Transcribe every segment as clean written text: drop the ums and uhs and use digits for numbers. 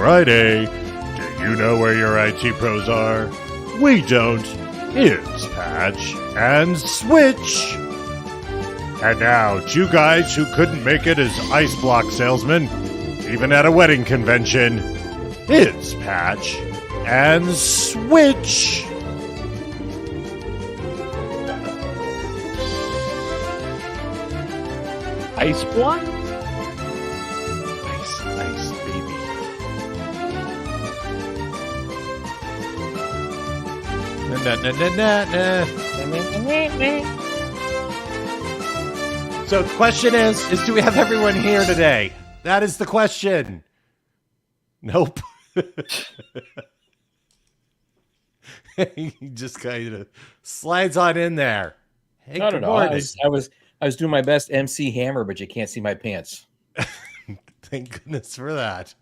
Friday. Do you know where your IT pros are? We don't. It's Patch and Switch. And now, two guys who couldn't make it as ice block salesmen, even at a wedding convention. It's Patch and Switch. Ice block? Ice, baby. So the question is do we have everyone here today? That is the question. Nope. He just kind of slides on in there. Hey, I don't know. I was doing my best MC Hammer, but you can't see my pants. Thank goodness for that.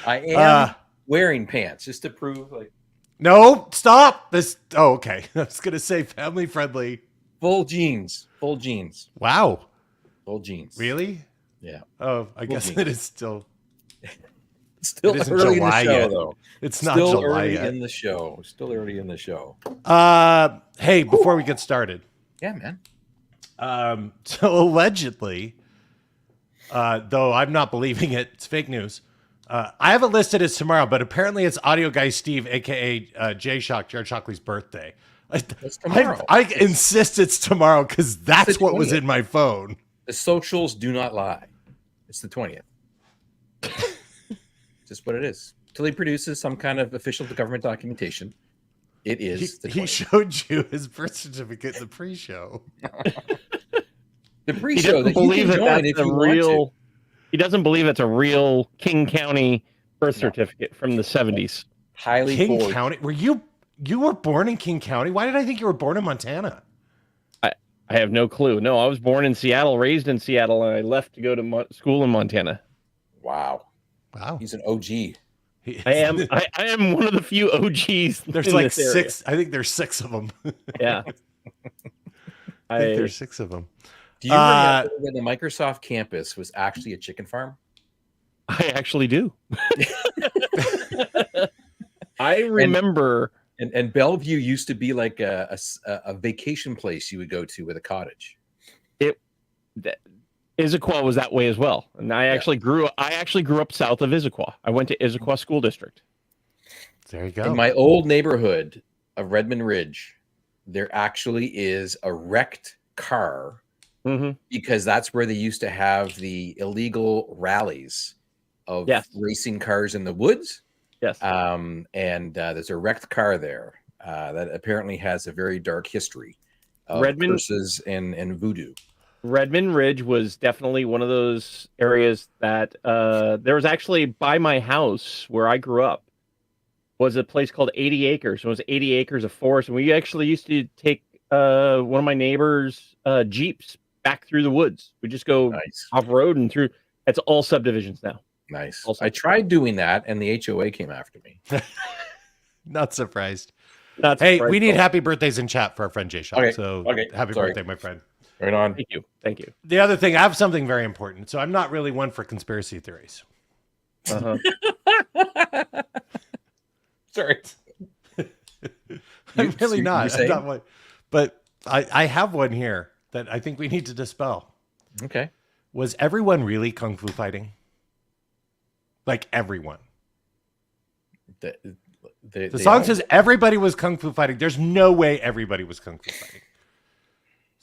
I am wearing pants just to prove, like, no, stop this. Oh, okay. I was gonna say family friendly. full jeans. Wow. Full jeans. Really? Yeah. Oh, I guess jeans. it is still. Still It isn't early July in the show, yet. though. It's not Still July early yet. in the show. Still early in the show. Hey, before we get started. Yeah, man. So allegedly, though I'm not believing it, it's fake news. I have it listed as tomorrow, but apparently it's Audio Guy Steve, aka J-Shock, Jared Shockley's birthday. It's tomorrow. I insist it's tomorrow because that's the what was 20th. in my phone. The socials do not lie. It's the 20th. Just what it is. Till he produces some kind of official government documentation, it is the 20th. He showed you his birth certificate in the pre-show. The He pre-show doesn't that you believe can that join that's if a you want to. real. He doesn't believe it's a real King County birth certificate from the 70s. Highly King forged. County? Were you were born in King County? Why did I think you were born in Montana? I have no clue. No, I was born in Seattle, raised in Seattle, and I left to go to school in Montana. Wow. Wow. He's an OG. I am one of the few OGs. There's in like this area. six. I think there's 6 of them. Yeah. I think there's 6 of them. Do you remember when the Microsoft campus was actually a chicken farm? I actually do. I remember. And Bellevue used to be like a vacation place you would go to with a cottage. Issaquah was that way as well, and I actually grew up south of Issaquah. I went to Issaquah School District. There you go. In my old neighborhood of Redmond Ridge, there actually is a wrecked car because that's where they used to have the illegal rallies of racing cars in the woods. Yes. And there's a wrecked car there that apparently has a very dark history of curses and voodoo. Redmond Ridge was definitely one of those areas that there was actually by my house where I grew up was a place called 80 Acres. It was 80 acres of forest. And we actually used to take one of my neighbor's Jeeps back through the woods. We just go off road and through. It's all subdivisions now. Nice. I tried doing that and the HOA came after me. Not surprised. Not hey, surprised we need happy birthdays in chat for our friend Jay Shock. Okay. So happy Sorry. birthday, my friend. Right on. Thank you. The other thing, I have something very important. So I'm not really one for conspiracy theories. Uh-huh. Sorry. I'm really you not. I'm saying? not one. But I have one here that I think we need to dispel. Okay. Was everyone really kung fu fighting? Like everyone. The song says everybody was kung fu fighting. There's no way everybody was kung fu fighting.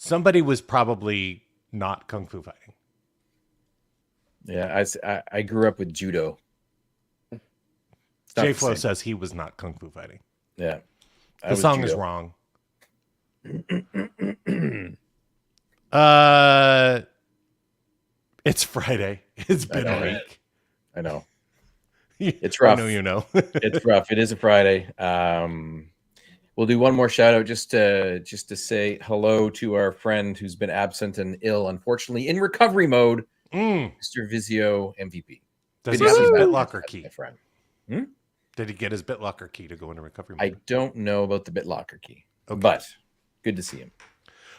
Somebody was probably not kung fu fighting. Yeah, I grew up with judo. J Flo says he was not kung fu fighting. Yeah. The song is wrong. It's Friday. It's been a week. I know. It's rough. I know you know. It's rough. It is a Friday. We'll do one more shout out just to say hello to our friend who's been absent and ill, unfortunately, in recovery mode, Mr. Vizio MVP. Does he have his BitLocker key? My friend. Did he get his BitLocker key to go into recovery mode? I don't know about the BitLocker key, but good to see him.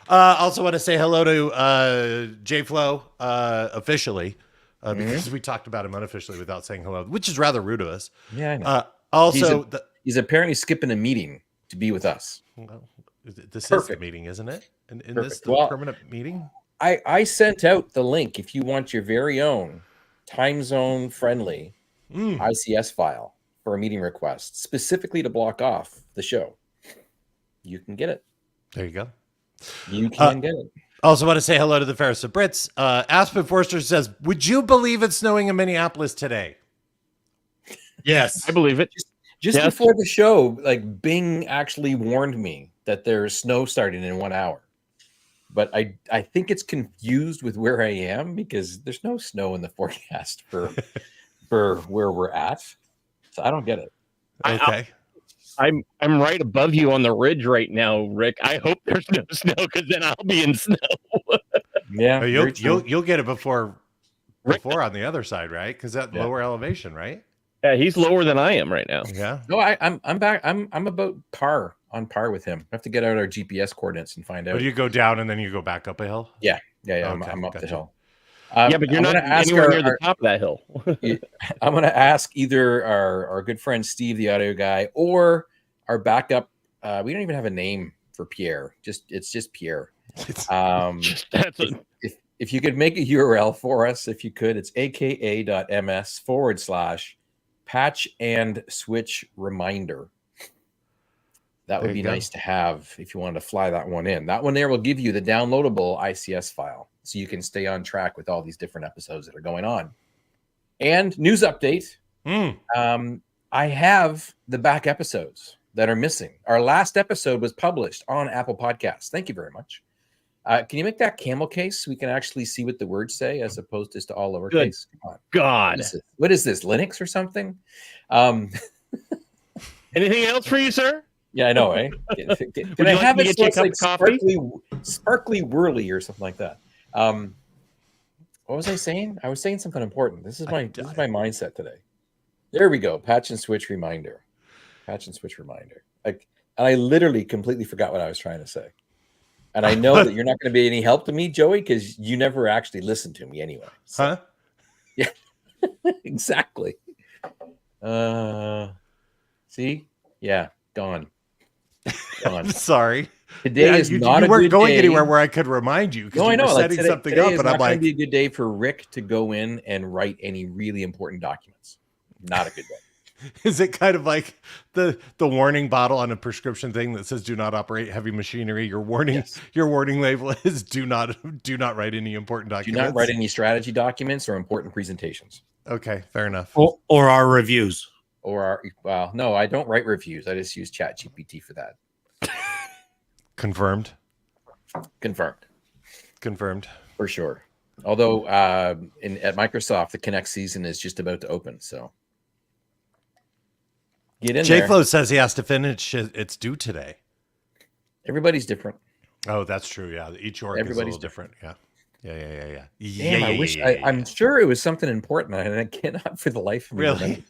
Also want to say hello to J Flo officially. because we talked about him unofficially without saying hello, which is rather rude of us. Yeah, I know. Also, he's apparently skipping a meeting to be with us. Well, this Perfect. is the meeting, isn't it? In this Well, permanent meeting? I sent out the link if you want your very own time zone friendly ICS file for a meeting request, specifically to block off the show. You can get it. There you go. You can get it. Also want to say hello to the fairest of Brits. Aspen Forster says, would you believe it's snowing in Minneapolis today? Yes. I believe it. Just Yes. before the show, like Bing actually warned me that there's snow starting in 1 hour. But I think it's confused with where I am because there's no snow in the forecast for where we're at. So I don't get it. Okay. I'm right above you on the ridge right now, Rick. I hope there's no snow because then I'll be in snow. Yeah, You'll get it before on the other side, right? Because that lower elevation, right? Yeah, he's lower than I am right now. Yeah. No, I'm back. I'm about on par with him. I have to get out our GPS coordinates and find out. But you go down and then you go back up a hill? Yeah. Okay, I'm up the hill. Yeah, but you're not anywhere near the top of that hill. I'm going to ask either our good friend Steve, the audio guy, or our backup. We don't even have a name for Pierre. It's just Pierre. If you could make a URL for us, if you could, it's aka.ms/patch and switch reminder. That would be nice to have if you wanted to fly that one in. That one there will give you the downloadable ICS file so you can stay on track with all these different episodes that are going on. And news update. I have the back episodes that are missing. Our last episode was published on Apple Podcasts. Thank you very much. Can you make that camel case so we can actually see what the words say as opposed to just all lowercase? Come on. God. What is this, Linux or something? Anything else for you, sir? Yeah, I know, eh? Can I have it so it's like sparkly whirly or something like that? What was I saying? I was saying something important. This is my mindset today. There we go. Patch and switch reminder. Patch and switch reminder. And I literally completely forgot what I was trying to say. And I know that you're not going to be any help to me, Joey, because you never actually listened to me anyway. So. Huh? Yeah, exactly. See? Yeah, gone. I'm sorry. Today is not a good day. You weren't going anywhere where I could remind you. No, I know. You were setting something up, and I'm like, be a good day for Rick to go in and write any really important documents. Not a good day. Is it kind of like the warning bottle on a prescription thing that says "Do not operate heavy machinery"? Your warning label is "Do not write any important documents." Do not write any strategy documents or important presentations. Okay, fair enough. Or our reviews. No, I don't write reviews. I just use ChatGPT for that. Confirmed. For sure. Although at Microsoft, the Connect season is just about to open, so get in there. J-Flow says he has to finish. It's due today. Everybody's different. Oh, that's true. Yeah, each org is a little different. Yeah. Damn, I wish. I'm sure it was something important, and I cannot for the life of me. Really?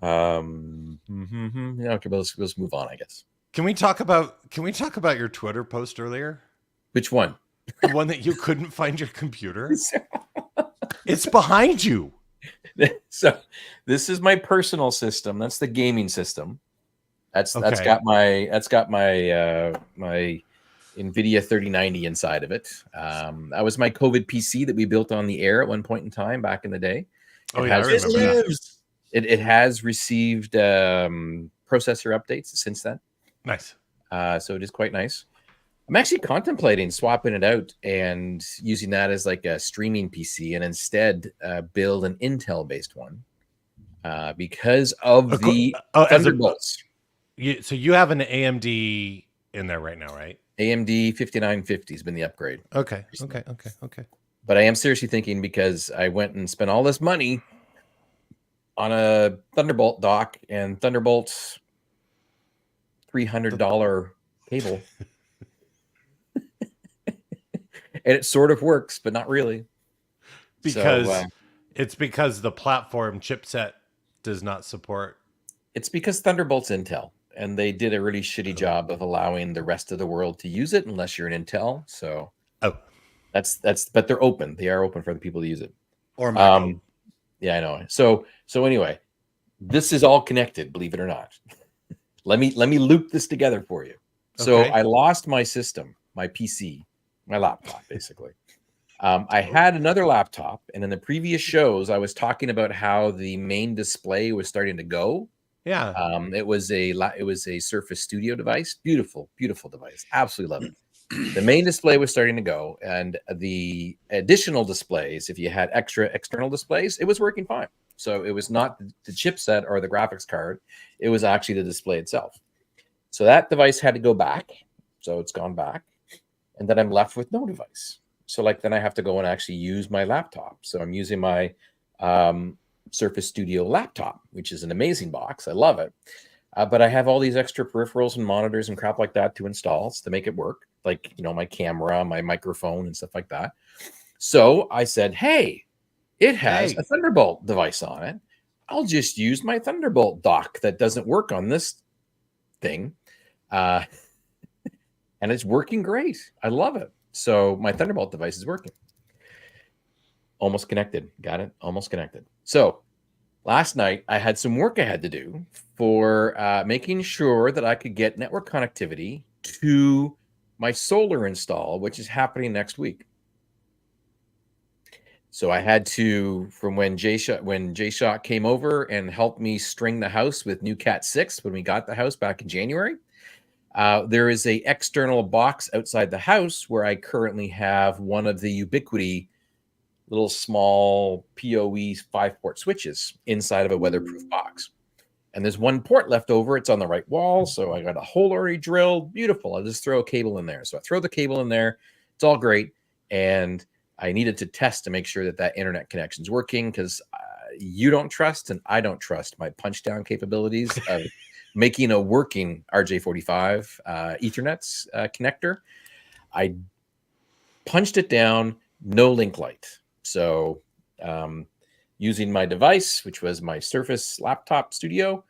Okay, let's move on, I guess. Can we talk about your Twitter post earlier? Which one? The one that you couldn't find your computer? It's behind you. So this is my personal system. That's the gaming system. That's got my my NVIDIA 3090 inside of it. That was my COVID PC that we built on the air at one point in time back in the day. I remember that. It has received processor updates since then. Nice. So it is quite nice. I'm actually contemplating swapping it out and using that as like a streaming PC and instead build an Intel-based one because of the Thunderbolts. So you have an AMD in there right now, right? AMD 5950 has been the upgrade. Okay. But I am seriously thinking because I went and spent all this money on a Thunderbolt dock and Thunderbolt's $300 cable. And it sort of works, but not really. Because it's because the platform chipset does not support. It's because Thunderbolt's Intel, and they did a really shitty job of allowing the rest of the world to use it unless you're an Intel. So but they're open. They are open for the people to use it. Or Mac. Yeah, I know. So anyway, this is all connected, believe it or not. Let me loop this together for you. So Okay. I lost my system, my PC, my laptop, basically. I had another laptop, and in the previous shows, I was talking about how the main display was starting to go. Yeah. It was a Surface Studio device, beautiful device, absolutely love it. The main display was starting to go, and the additional displays, if you had extra external displays, it was working fine. So it was not the chipset or the graphics card, it was actually the display itself. So that device had to go back, so it's gone back, and then I'm left with no device. So then I have to go and actually use my laptop. So I'm using my Surface Studio laptop, which is an amazing box. I love it. But I have all these extra peripherals and monitors and crap like that to install to make it work. Like, my camera, my microphone and stuff like that. So I said, hey, it has a Thunderbolt device on it. I'll just use my Thunderbolt dock that doesn't work on this thing. And it's working great. I love it. So my Thunderbolt device is working. Almost connected. Got it? Almost connected. So last night, I had some work I had to do for making sure that I could get network connectivity to my solar install, which is happening next week. So I had to, from when J-Shock came over and helped me string the house with new Cat 6 when we got the house back in January, there is a external box outside the house where I currently have one of the Ubiquiti little small PoE 5-port switches inside of a weatherproof box. And there's one port left over. It's on the right wall. So I got a hole already drilled. Beautiful. I'll just throw a cable in there. So I throw the cable in there. It's all great. And I needed to test to make sure that internet connection is working, because you don't trust and I don't trust my punch down capabilities of making a working RJ45 Ethernet connector. I punched it down, no link light. So using my device, which was my Surface Studio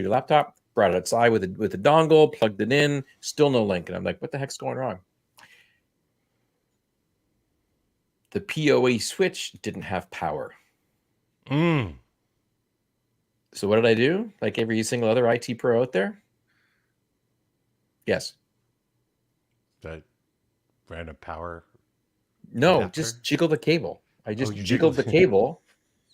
laptop, brought it outside with a dongle, plugged it in, still no link. And I'm like, what the heck's going wrong? The PoE switch didn't have power. So what did I do? Like every single other IT pro out there? Yes. That random power. No, adapter? just jiggle the cable. I just you jiggled the cable,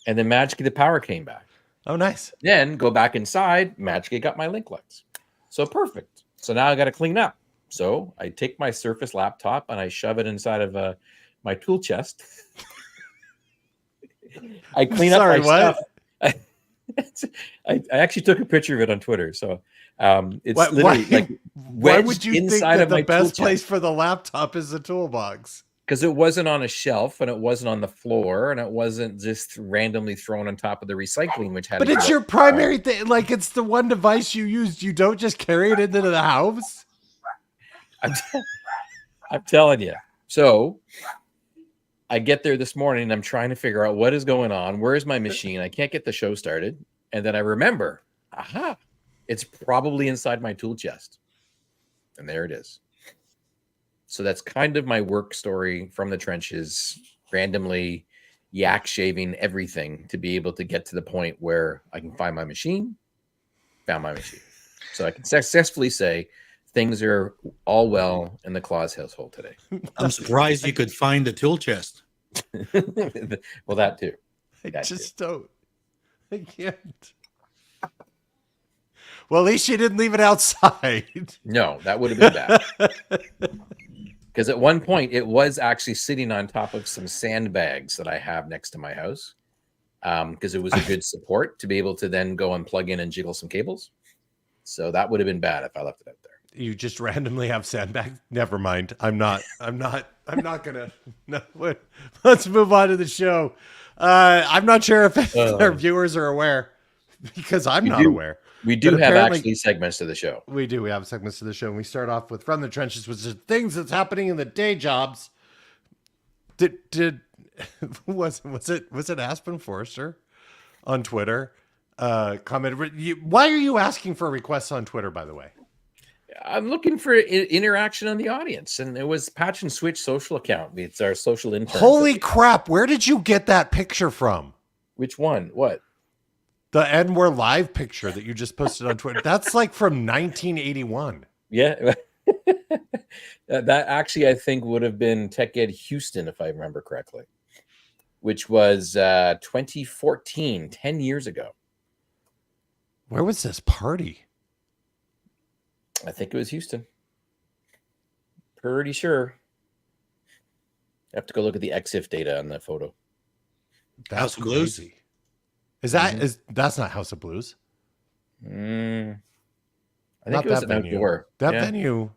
and then magically the power came back. Oh, nice. Then go back inside, magically got my link lights. So perfect. So now I got to clean up. So I take my Surface laptop and I shove it inside of my tool chest. I clean up my stuff. I actually took a picture of it on Twitter. So it's literally like why would you think that the best place chest. for the laptop is the toolbox? Because it wasn't on a shelf and it wasn't on the floor and it wasn't just randomly thrown on top of the recycling, which had. But it's your primary thing. Like, it's the one device you used. You don't just carry it into the house. I'm telling you. So I get there this morning and I'm trying to figure out what is going on. Where's my machine? I can't get the show started. And then I remember, it's probably inside my tool chest. And there it is. So that's kind of my work story from the trenches, randomly yak shaving everything to be able to get to the point where I can find my machine, found my machine. So I can successfully say things are all well in the Claus household today. I'm surprised you could find the tool chest. Well, that too. I can't. Well, at least you didn't leave it outside. No, that would have been bad. Because at one point, it was actually sitting on top of some sandbags that I have next to my house. Because it was a good support to be able to then go and plug in and jiggle some cables. So that would have been bad if I left it out there. You just randomly have sandbags? Never mind. I'm not gonna. No, let's move on to the show. I'm not sure if our viewers are aware, because I'm not aware. We do have actually segments to the show. We do. We have segments to the show. And we start off with From the Trenches, which is things that's happening in the day jobs. Was it Aspen Forrester on Twitter? Commented. Why are you asking for requests on Twitter, by the way? I'm looking for interaction on the audience, and it was Patch and Switch social account. It's our social intern. Holy crap! Where did you get that picture from? Which one? What? The "And We're Live" picture that you just posted on Twitter. That's like from 1981. Yeah. That actually, I think, would have been Tech Ed Houston, if I remember correctly, which was 2014, 10 years ago. Where was this party? I think it was Houston. Pretty sure. I have to go look at the EXIF data on that photo. That's House of Blues? crazy. Is that that's not House of Blues? I think Not it was that an venue. outdoor. That Yeah. venue.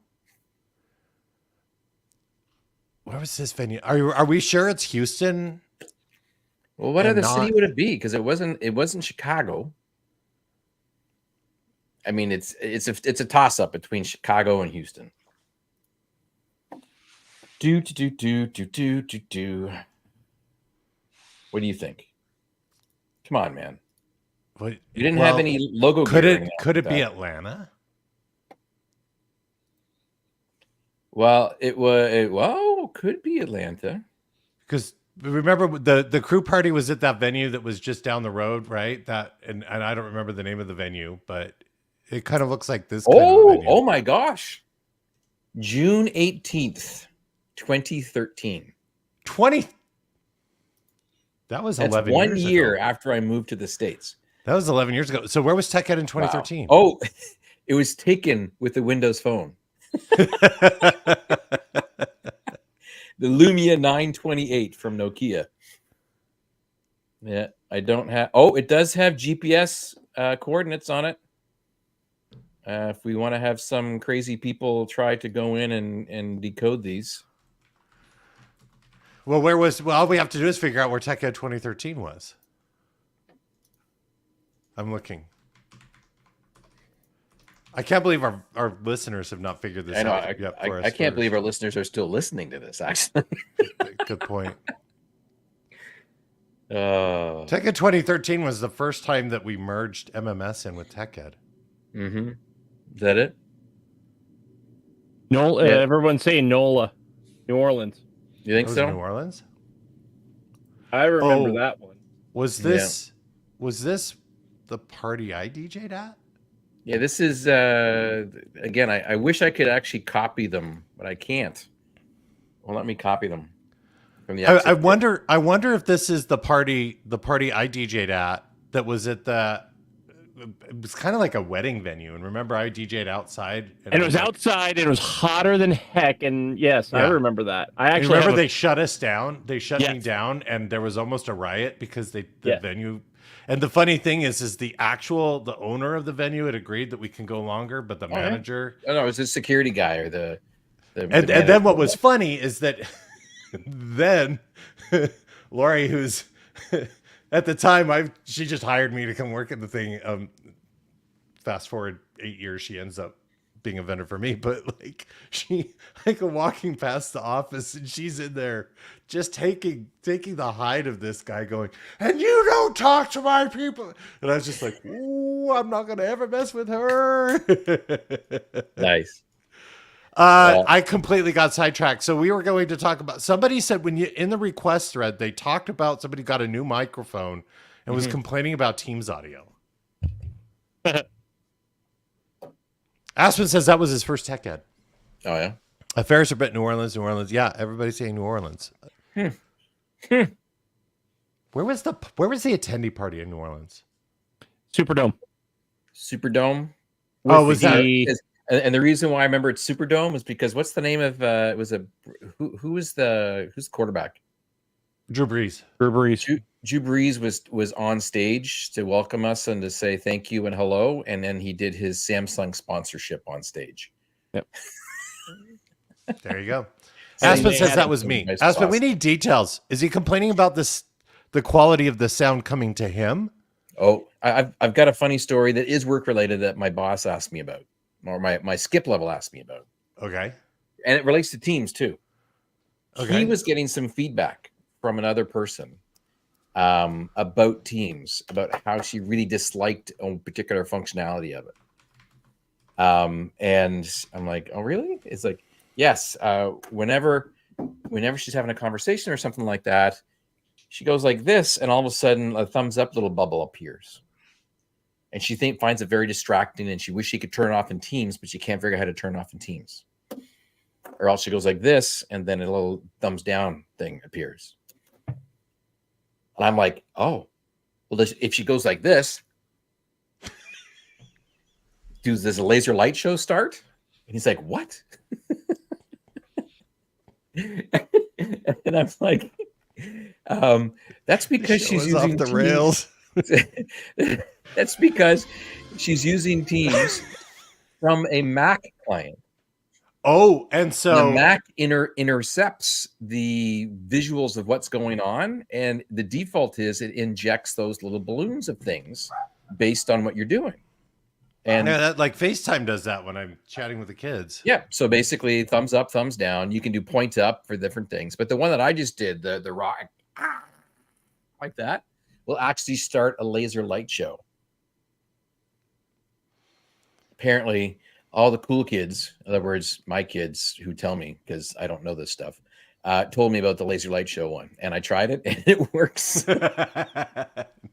Where was this venue? Are we sure it's Houston? Well, what and other city not- would it be? Because it wasn't Chicago. I mean, it's a toss up between Chicago and Houston. Do. What do you think? Come on, man. What, You didn't have any logo. Could gear or it anything could like it be that. Atlanta? Well, could be Atlanta. Because remember the crew party was at that venue that was just down the road, right? That and I don't remember the name of the venue, but it kind of looks like this. Kind of venue. Oh my gosh. June 18th, 2013. 20. That was That's 11 1 years year ago. after I moved to the States. That was 11 years ago. So where was Tech Ed in 2013? Wow. Oh, it was taken with the Windows Phone. The Lumia 928 from Nokia. Yeah, I don't have. Oh, it does have GPS coordinates on it. If we want to have some crazy people try to go in and decode these. Well, all we have to do is figure out where Tech Ed 2013 was. I'm looking. I can't believe our listeners have not figured this I know. out yet for us. I can't believe our listeners are still listening to this, actually. Good point. Oh. Tech Ed 2013 was the first time that we merged MMS in with Tech Ed. Mm-hmm. Is that it? No, Yeah. everyone's saying NOLA, New Orleans. You think That was so? New Orleans? I remember Oh. that one. Was this the party I DJ'd at? Yeah, this is again. I wish I could actually copy them, but I can't. Well, let me copy them from the. I wonder if this is the party I DJ'd at that was at the. It was kind of like a wedding venue, and remember I DJ'd outside, And it was outside. And it was hotter than heck. And yes, I Yeah. remember that. I And actually remember they shut us down. They shut me Yes. down, and there was almost a riot because the Yeah. venue. And the funny thing is the owner of the venue had agreed that we can go longer, but the yeah? manager. Oh no, it was the security guy or the And manager. then what was funny is that then Lori, who's at the time she just hired me to come work at the thing. Fast forward 8 years, she ends up being a vendor for me, but walking past the office and she's in there just taking the hide of this guy going, and you don't talk to my people. And I was just like, ooh, I'm not going to ever mess with her. Nice. I completely got sidetracked. So we were going to talk about, somebody said in the request thread, they talked about somebody got a new microphone and was complaining about Teams audio. Aspen says that was his first Tech Ed. Oh yeah. Affairs are bet New Orleans. Yeah, everybody's saying New Orleans. Where was the attendee party in New Orleans? Superdome. Superdome. Oh, was that? And the reason why I remember it's Superdome is because what's the name of it was who's the quarterback? Drew Brees. Drew Brees was on stage to welcome us and to say thank you and hello, and then he did his Samsung sponsorship on stage. Yep. There you go. So Aspen they says had that was some me. nice Aspen, we sauce. need details. Is he complaining about the quality of the sound coming to him? Oh, I've got a funny story that is work related that my boss asked me about, or my skip level asked me about, Okay. and it relates to Teams too. Okay. He was getting some feedback from another person about Teams, about how she really disliked a particular functionality of it. And I'm like, oh, really? It's like, yes. Whenever she's having a conversation or something like that, she goes like this, and all of a sudden a thumbs up little bubble appears. And she finds it very distracting, and she wishes she could turn it off in Teams, but she can't figure out how to turn it off in Teams. Or else she goes like this, and then a little thumbs down thing appears. And I'm like, oh, well, if she goes like this, does a laser light show start? And he's like, what? And I'm like, that's because she's using the rails. That's because she's using Teams from a Mac client. Oh, and so the Mac intercepts the visuals of what's going on, and the default is it injects those little balloons of things based on what you're doing. And yeah, that, like FaceTime does that when I'm chatting with the kids. Yeah, so basically thumbs up, thumbs down. You can do point up for different things, but the one that I just did, the rock like that, will actually start a laser light show. Apparently, all the cool kids, in other words, my kids who tell me, because I don't know this stuff, told me about the laser light show one, and I tried it, and it works.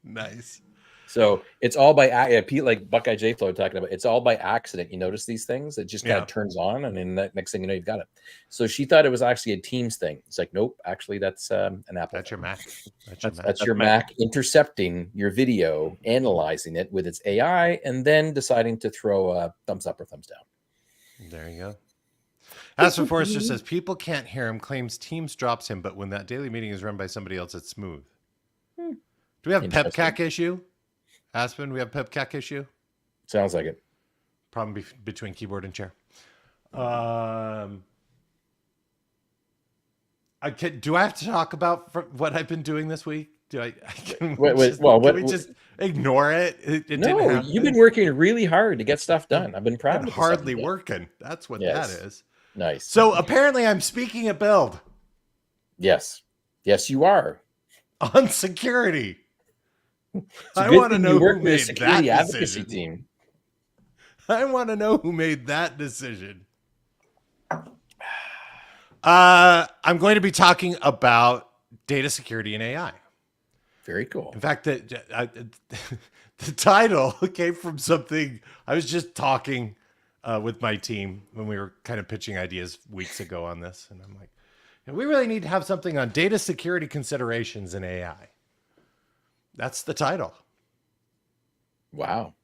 Nice. So it's all by Pete, like Buckeye J Flow talking about. It's all by accident. You notice these things, it just kind of turns on, and then the next thing you know, you've got it. So she thought it was actually a Teams thing. It's like, nope, actually, that's an Apple. That's your Mac. That's your Mac intercepting your video, analyzing it with its AI, and then deciding to throw a thumbs up or thumbs down. There you go. Aspen Forrester says people can't hear him. Claims Teams drops him, but when that daily meeting is run by somebody else, it's smooth. Do we have a PepCac issue? Aspen, we have a PepCac issue? Sounds like it. Problem between keyboard and chair. Do I have to talk about what I've been doing this week? Can we just ignore it? It no, you've been working really hard to get stuff done. I've been proud of you. Hardly working. That's what that is. Nice. So apparently I'm speaking at Build. Yes. Yes, you are. On security. I want to know who made that advocacy team. I want to know who made that decision. I'm going to be talking about data security and AI. Very cool. In fact, the title came from something I was just talking with my team when we were kind of pitching ideas weeks ago on this. And I'm like, we really need to have something on data security considerations in AI. That's the title. Wow.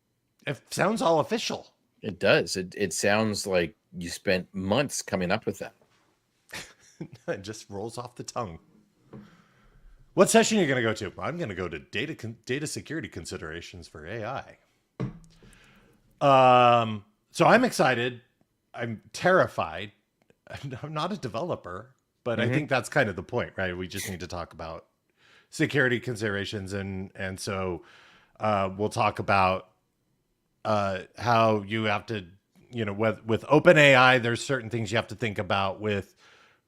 It sounds all official. It does. It sounds like you spent months coming up with that. It just rolls off the tongue. What session are you going to go to? I'm going to go to data security considerations for AI. So I'm excited. I'm terrified. I'm not a developer, but I think that's kind of the point, right? We just need to talk about security considerations, and so we'll talk about how you have to, with OpenAI, there's certain things you have to think about. With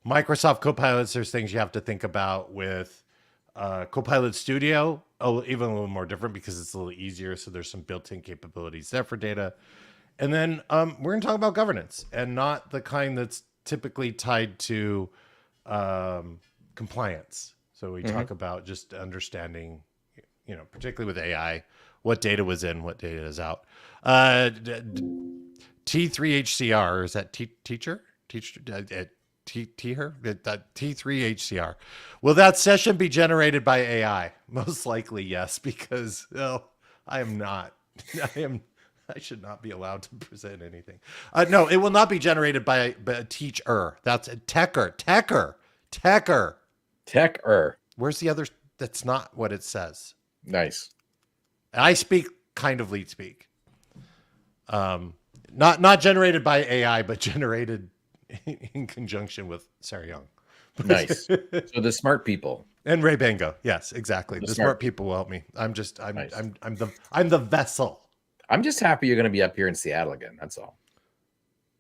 Microsoft Copilots, there's things you have to think about. With Copilot Studio, even a little more different because it's a little easier. So there's some built-in capabilities there for data. And then we're going to talk about governance, and not the kind that's typically tied to compliance. So we talk about just understanding, particularly with AI, what data was in, what data is out. T3HCR, is that teacher? T3HCR. Will that session be generated by AI? Most likely, yes, because I am not. I should not be allowed to present anything. No, it will not be generated by a teacher. That's a techer. Where's the other? That's not what it says. Nice. I speak kind of lead speak. Not generated by AI, but generated in conjunction with Sarah Young. Nice. So the smart people and Ray Bango. Yes, exactly. The smart people will help me. I'm the vessel. I'm just happy you're going to be up here in Seattle again. That's all.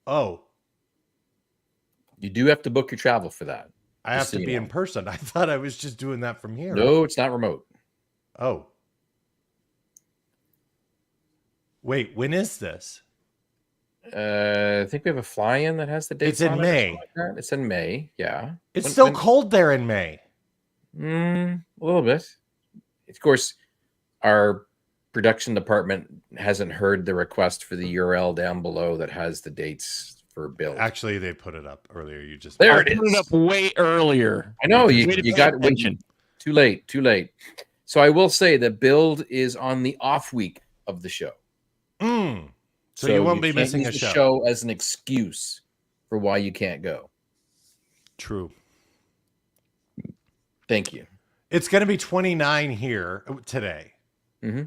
Oh. You do have to book your travel for that. I have to be in person. I thought I was just doing that from here. No, it's not remote. Oh. Wait, when is this? I think we have a fly-in that has the dates. It's in on it or May. something like that. It's in May. Yeah. It's still cold there in May. A little bit. Of course, our production department hasn't heard the request for the URL down below that has the dates for build. Actually, they put it up earlier. You just There I it put is. it up way earlier. I know you Way to got pay attention. too late. So I will say that build is on the off week of the show. So you won't be can't missing use a the show. as an excuse for why you can't go. True. Thank you. It's going to be 29 here today. Mm-hmm.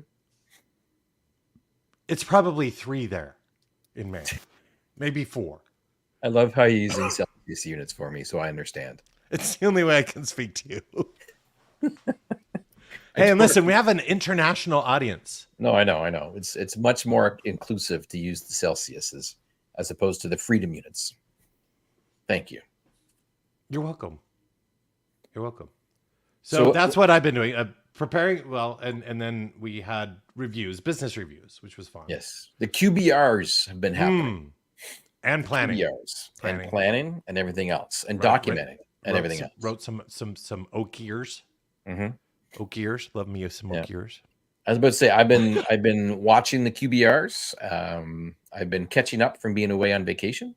It's probably 3 there in May, maybe 4. I love how you're using Celsius units for me, so I understand. It's the only way I can speak to you. Hey, and listen, we have an international audience. No, I know. It's much more inclusive to use the Celsiuses as opposed to the freedom units. Thank you. You're welcome. So that's what I've been doing. Preparing, and then we had business reviews, which was fun. Yes. The QBRs have been happening. And planning. QBRs. And planning and everything else. And documenting and everything else. Wrote some oak ears. Mm-hmm. Oak ears. Love me some oak ears. I was about to say, I've been watching the QBRs. I've been catching up from being away on vacation.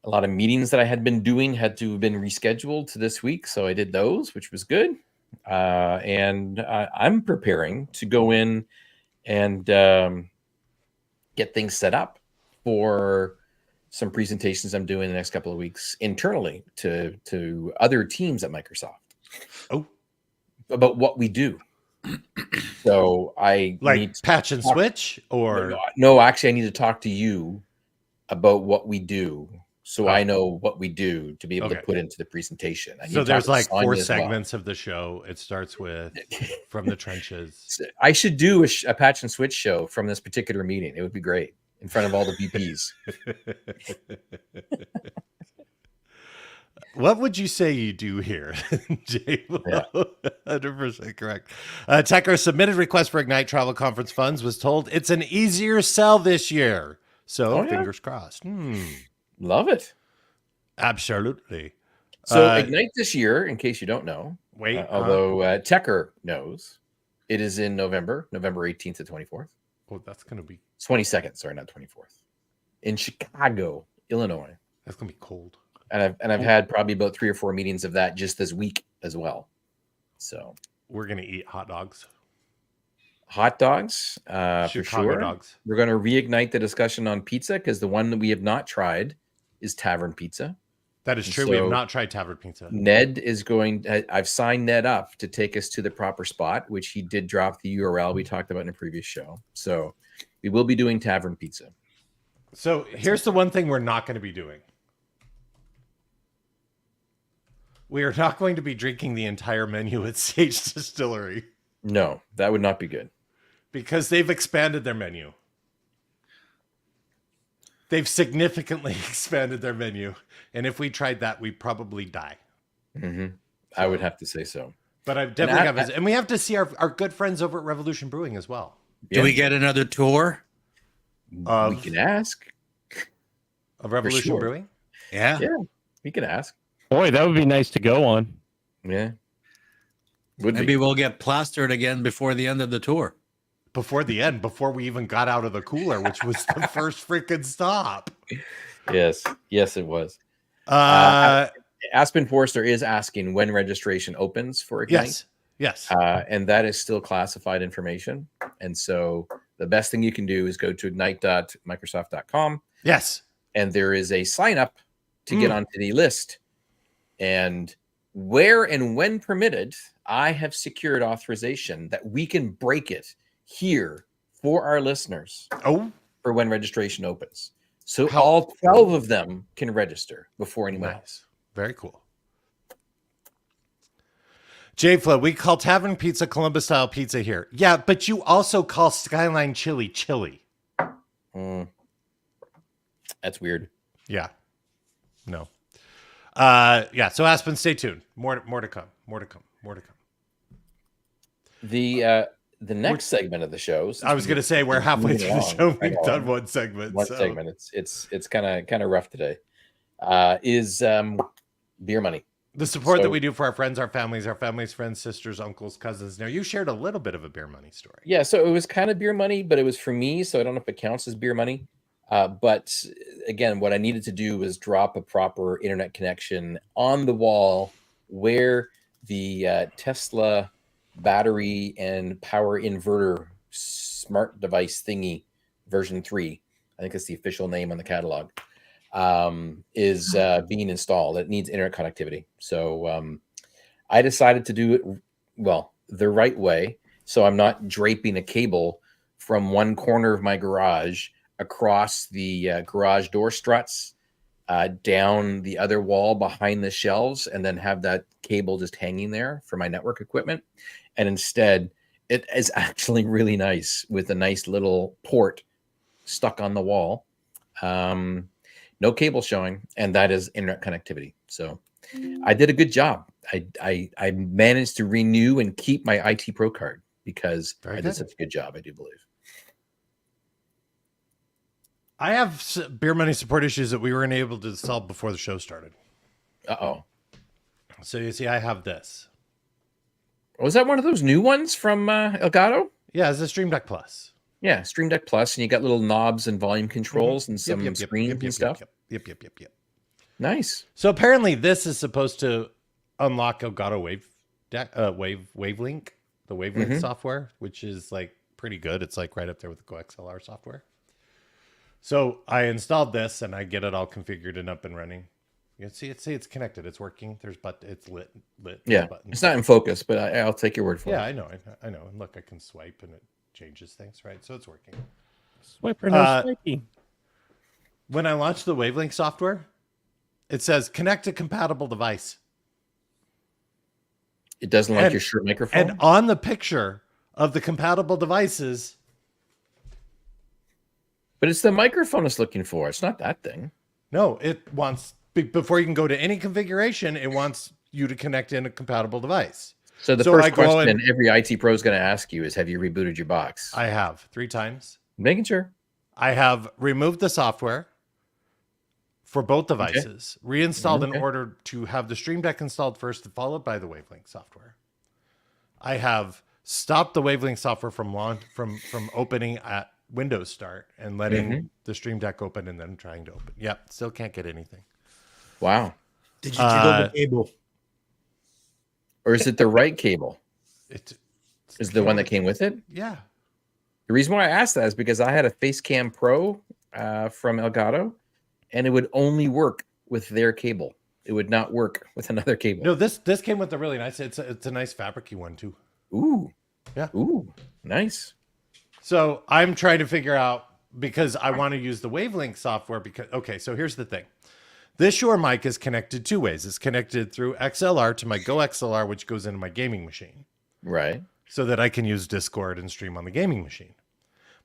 A lot of meetings that I had been doing had to have been rescheduled to this week, so I did those, which was good. And I'm preparing to go in and get things set up for some presentations I'm doing the next couple of weeks internally to other teams at Microsoft. About what we do. So I need to patch and switch, or no, actually I need to talk to you about what we do, so I know what we do to be able to put into the presentation. So there's like 4 segments of the show. It starts with from the trenches. I should do a patch and switch show from this particular meeting. It would be great in front of all the VPs. What would you say you do here, Jay? 100% correct. Tecker submitted request for Ignite Travel Conference funds, was told it's an easier sell this year. So fingers crossed. Love it. Absolutely. So Ignite this year, in case you don't know, although Tecker knows, it is in November 18th to 24th. Oh, that's going to be 22nd. Sorry, not 24th. In Chicago, Illinois. That's going to be cold. And I've had probably about 3 or 4 meetings of that just this week as well. So we're going to eat hot dogs. Hot dogs, for sure. Dogs. We're going to reignite the discussion on pizza because the one that we have not tried is Tavern Pizza. That is true. So we have not tried Tavern Pizza. Ned is I've signed Ned up to take us to the proper spot, which he did drop the URL we talked about in a previous show. So we will be doing Tavern Pizza. So here's the one thing we're not going to be doing. We are not going to be drinking the entire menu at Sage Distillery. No, that would not be good. Because they've expanded their menu. They've significantly expanded their menu. And if we tried that, we'd probably die. Mm-hmm. I would have to say so. But I definitely and we have to see our good friends over at Revolution Brewing as well. Do we get another tour? We can ask. Of Revolution Brewing? Yeah. Yeah, we can ask. Boy, that would be nice to go on. Yeah. Maybe we'll get plastered again before the end of the tour. Before the end, before we even got out of the cooler, which was the first freaking stop. Yes, it was. Aspen Forrester is asking when registration opens for Ignite. Yes. And that is still classified information. And so the best thing you can do is go to ignite.microsoft.com. Yes. And there is a sign up to get onto the list. And where and when permitted, I have secured authorization that we can break it here for our listeners for when registration opens. So all 12 of them can register before anyone else. Very cool. J-Flo, we call Tavern Pizza Columbus style pizza here. Yeah, but you also call Skyline Chili chili. That's weird. Yeah. No. So Aspen, stay tuned. More to come. the next segment of the show. I was going to say we're halfway through the show. We've done one segment. It's kind of rough today. Is beer money. The support that we do for our friends, our families, friends, sisters, uncles, cousins. Now, you shared a little bit of a beer money story. Yeah, so it was kind of beer money, but it was for me, so I don't know if it counts as beer money. But again, what I needed to do was drop a proper internet connection on the wall where the Tesla battery and power inverter smart device thingy version 3, I think it's the official name on the catalog, is being installed. It needs internet connectivity. So I decided to do it, the right way. So I'm not draping a cable from one corner of my garage across the garage door struts, down the other wall behind the shelves, and then have that cable just hanging there for my network equipment. And instead, it is actually really nice with a nice little port stuck on the wall. No cable showing, and that is internet connectivity. So I did a good job. I managed to renew and keep my IT Pro card because I did such a good job, I do believe. I have beer money support issues that we weren't able to solve before the show started. Uh-oh. So you see, I have this. Was that one of those new ones from Elgato? Yeah, it's a Stream Deck Plus. Yeah, Stream Deck Plus, and you got little knobs and volume controls and some screens and stuff. Yep. Nice. So apparently this is supposed to unlock Elgato Wavelink, the Wavelink software, which is like pretty good. It's like right up there with the GoXLR software. So I installed this and I get it all configured and up and running. You can see it's connected. It's working. It's lit. Yeah, it's not in focus, but I'll take your word for it. Yeah, I know. And look, I can swipe and it changes things, right? So it's working. Swiper, no swiping. When I launch the Wavelink software, it says connect to compatible device. It doesn't like your shirt microphone? And on the picture of the compatible devices... But it's the microphone it's looking for. It's not that thing. No, it wants... Before you can go to any configuration, it wants you to connect in a compatible device. So the first question every IT pro is going to ask you is, have you rebooted your box? I have 3 times. Making sure. I have removed the software for both devices, reinstalled in order to have the Stream Deck installed first, followed by the Wavelink software. I have stopped the Wavelink software from opening at Windows Start and letting the Stream Deck open and then trying to open. Yep, still can't get anything. Wow. Did you jiggle the cable? Or is it the right cable? Is the one that came with it? Yeah. The reason why I asked that is because I had a Facecam Pro from Elgato, and it would only work with their cable. It would not work with another cable. No, this came with a really nice. It's a nice fabricy one too. Ooh. Yeah. Ooh. Nice. So I'm trying to figure out, because I want to use the Wavelink software so here's the thing. This Shure mic is connected 2 ways. It's connected through XLR to my GoXLR, which goes into my gaming machine. Right. So that I can use Discord and stream on the gaming machine.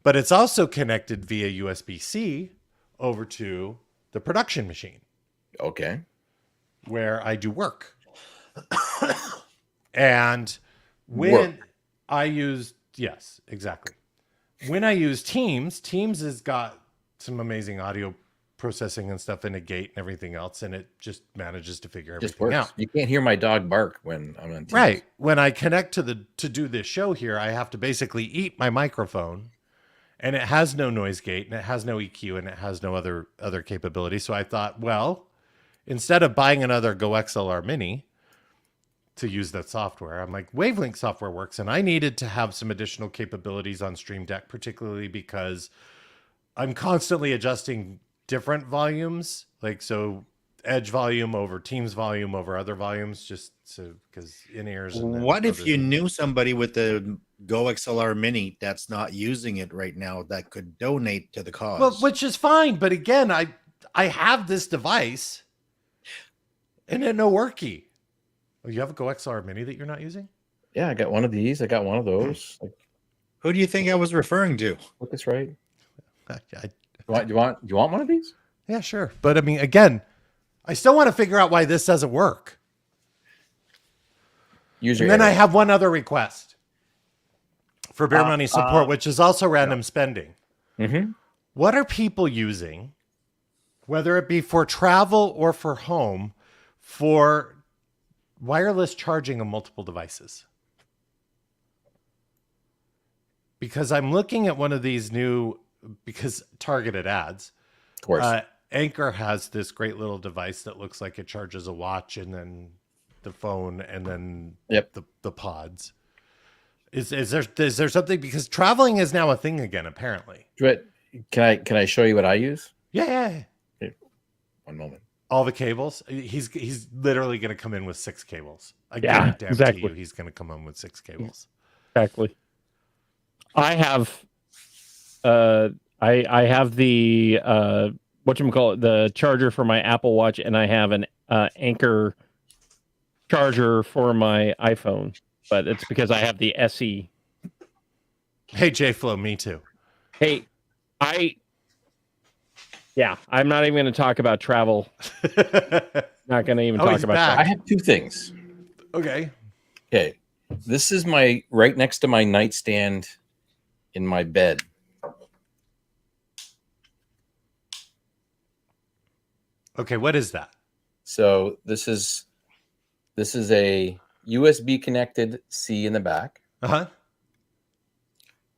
But it's also connected via USB-C over to the production machine. Okay. Where I do work. And when I use... Yes, exactly. When I use Teams has got some amazing audio processing and stuff in a gate and everything else, and it just manages to figure everything out. You can't hear my dog bark when I'm on Teams. Right. When I connect to do this show here, I have to basically eat my microphone, and it has no noise gate, and it has no EQ, and it has no other capability. So I thought, well, instead of buying another GoXLR Mini to use that software, I'm like, Wavelink software works, and I needed to have some additional capabilities on Stream Deck, particularly because I'm constantly adjusting different volumes, like so Edge volume over Teams volume over other volumes, just so because in-ears. What if you knew somebody with the GoXLR Mini that's not using it right now that could donate to the cause? Well, which is fine, but again, I have this device and it no worky. Oh, you have a GoXLR Mini that you're not using? Yeah, I got one of these. I got one of those. Who do you think I was referring to? Look this right. Do you want one of these? Yeah, sure. But I mean, again, I still want to figure out why this doesn't work. And then I have one other request. for beer money support, which is also random spending. Mm-hmm. What are people using, whether it be for travel or for home, for wireless charging of multiple devices? Because I'm looking at one of these new, because targeted ads. Of course. Anchor has this great little device that looks like it charges a watch and then the phone and then the pods. Is there something, because traveling is now a thing again, apparently. Can I show you what I use? Yeah. Okay. One moment. All the cables. He's literally going to come in with 6 cables. I guarantee you he's going to come in with 6 cables. Exactly. I have I have the whatchamacallit, the charger for my Apple Watch, and I have an Anchor charger for my iPhone, but it's because I have the SE. Hey, JFlow, me too. Hey, I'm not even going to talk about travel. Not going to even talk about travel. I have 2 things. Okay. This is my right next to my nightstand in my bed. Okay, what is that? So this is a USB connected C in the back. Uh-huh.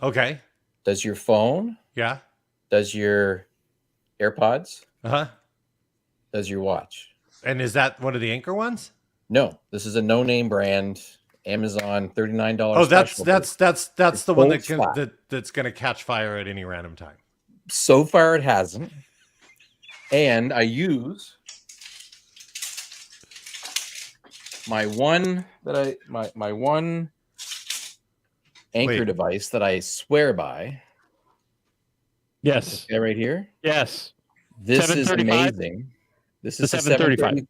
Okay. Does your phone? Yeah. Does your AirPods? Uh-huh. Does your watch? And is that one of the Anchor ones? No, this is a no-name brand, Amazon $39. Oh, that's the one that's going to catch fire at any random time. So far, it hasn't. And I use my one Anchor device that I swear by. Yes. Right here. Yes. This is amazing. This is the 735.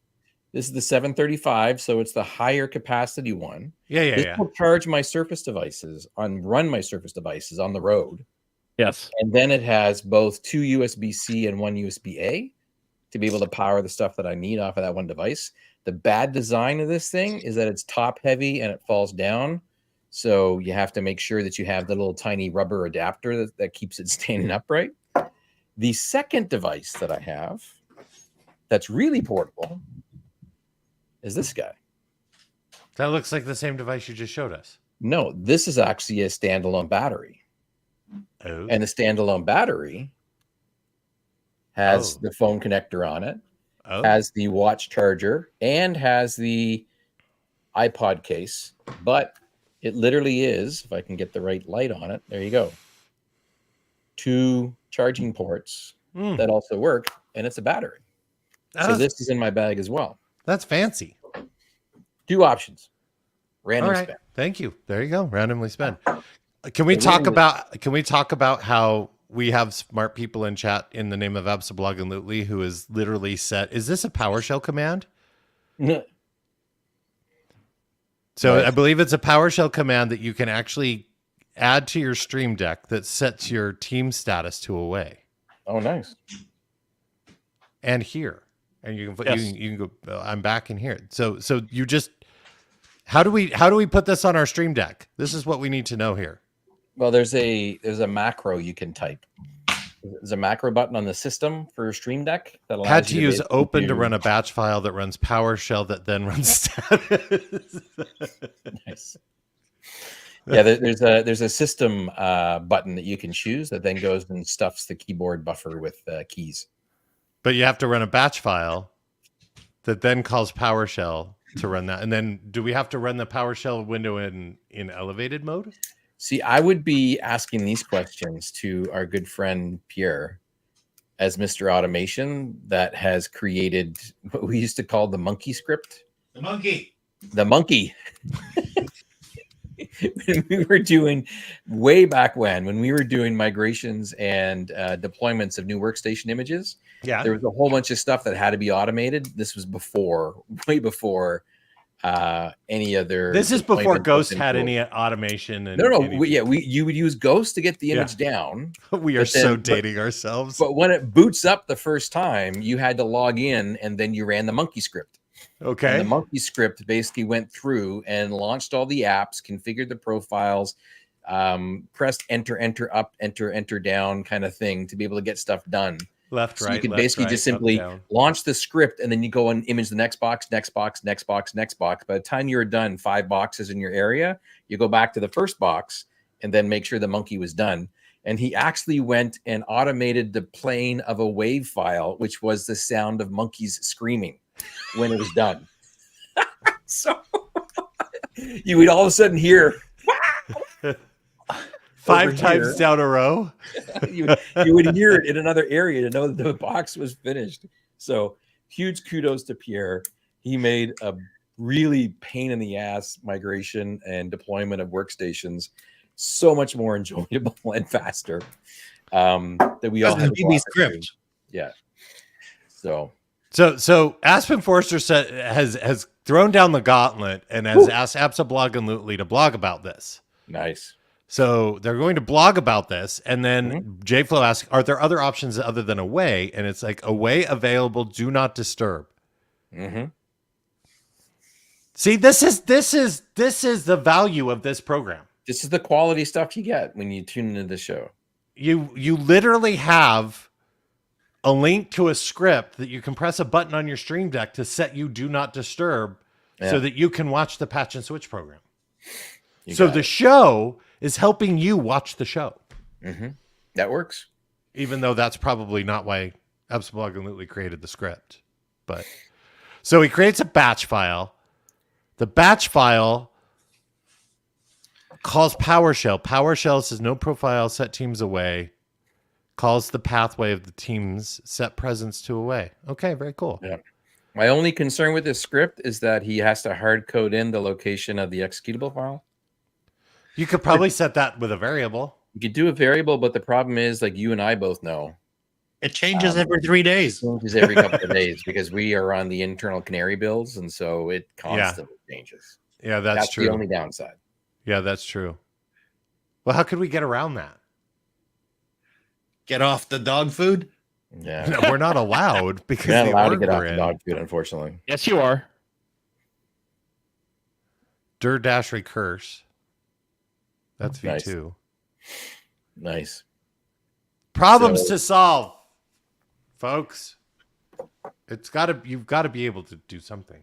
This is the 735, so it's the higher capacity one. This will charge my Surface devices run my Surface devices on the road. Yes. And then it has both 2 USB-C and 1 USB-A to be able to power the stuff that I need off of that one device. The bad design of this thing is that it's top heavy and it falls down. So you have to make sure that you have the little tiny rubber adapter that keeps it standing upright. The second device that I have that's really portable is this guy. That looks like the same device you just showed us. No, this is actually a standalone battery. Oh. And the standalone battery has the phone connector on it, has the watch charger, and has the iPod case. But it literally is, if I can get the right light on it, there you go. 2 charging ports that also work, and it's a battery. So this is in my bag as well. That's fancy. 2 options. Random spend. Thank you. There you go. Randomly spend. Can we talk about how we have smart people in chat in the name of Absolutely who is literally set? Is this a PowerShell command? No. So I believe it's a PowerShell command that you can actually add to your Stream Deck that sets your team status to away. Oh, nice. And here. And you can go, I'm back in here. So you just, how do we put this on our Stream Deck? This is what we need to know here. Well, there's a macro you can type. There's a macro button on the system for Stream Deck that allows had to use open to run a batch file that runs PowerShell that then runs status. Nice. Yeah, there's a system button that you can choose that then goes and stuffs the keyboard buffer with keys. But you have to run a batch file that then calls PowerShell to run that. And then do we have to run the PowerShell window in elevated mode? See, I would be asking these questions to our good friend Pierre as Mr. Automation that has created what we used to call the monkey script. The monkey. When we were doing way back when we were doing migrations and deployments of new workstation images, there was a whole bunch of stuff that had to be automated. This was way before any other. This is before Ghost had any automation. And you would use Ghost to get the image down. We are so dating ourselves. But when it boots up the first time, you had to log in and then you ran the monkey script. Okay. And the monkey script basically went through and launched all the apps, configured the profiles, press enter up, enter down kind of thing to be able to get stuff done. Left, so right. you can left, basically right, just simply up, down. launch the script, and then you go and image the next box, next box, next box, next box. By the time you're done 5 boxes in your area, you go back to the first box and then make sure the monkey was done. And he actually went and automated the playing of a WAV file, which was the sound of monkeys screaming when it was done. So you would all of a sudden hear 5 times down a row. you would hear it in another area to know that the box was finished. So huge kudos to Pierre. He made a really pain in the ass migration and deployment of workstations so much more enjoyable and faster. That we all had BB script. Yeah. So Aspen Forrester has thrown down the gauntlet and has asked Absolutely to blog about this. Nice. So they're going to blog about this, and then JFlow asks, "Are there other options other than Away?" And it's like, Away available, do not disturb. See, this is the value of this program. This is the quality stuff you get when you tune into the show. You literally have a link to a script that you can press a button on your Stream Deck to set you do not disturb, so that you can watch the Patch and Switch program. So the show is helping you watch the show. That works. Even though that's probably not why Absolutely created the script. But so he creates a batch file. The batch file calls PowerShell. PowerShell says no profile, set teams away. Calls the pathway of the teams, set presence to away. Okay, very cool. Yeah. My only concern with this script is that he has to hard code in the location of the executable file. You could probably set that with a variable. You could do a variable, but the problem is, like you and I both know, it changes every 3 days. It changes every couple of days because we are on the internal Canary builds, and so it constantly changes. Yeah, that's true. The only downside. Yeah, that's true. Well, how could we get around that? Get off the dog food? Yeah. No, we're not allowed because you're not allowed to the get off org we're the in. dog food, unfortunately. Yes, you are. Dash recurse. That's V2. Nice. Problems to solve, folks. You've got to be able to do something.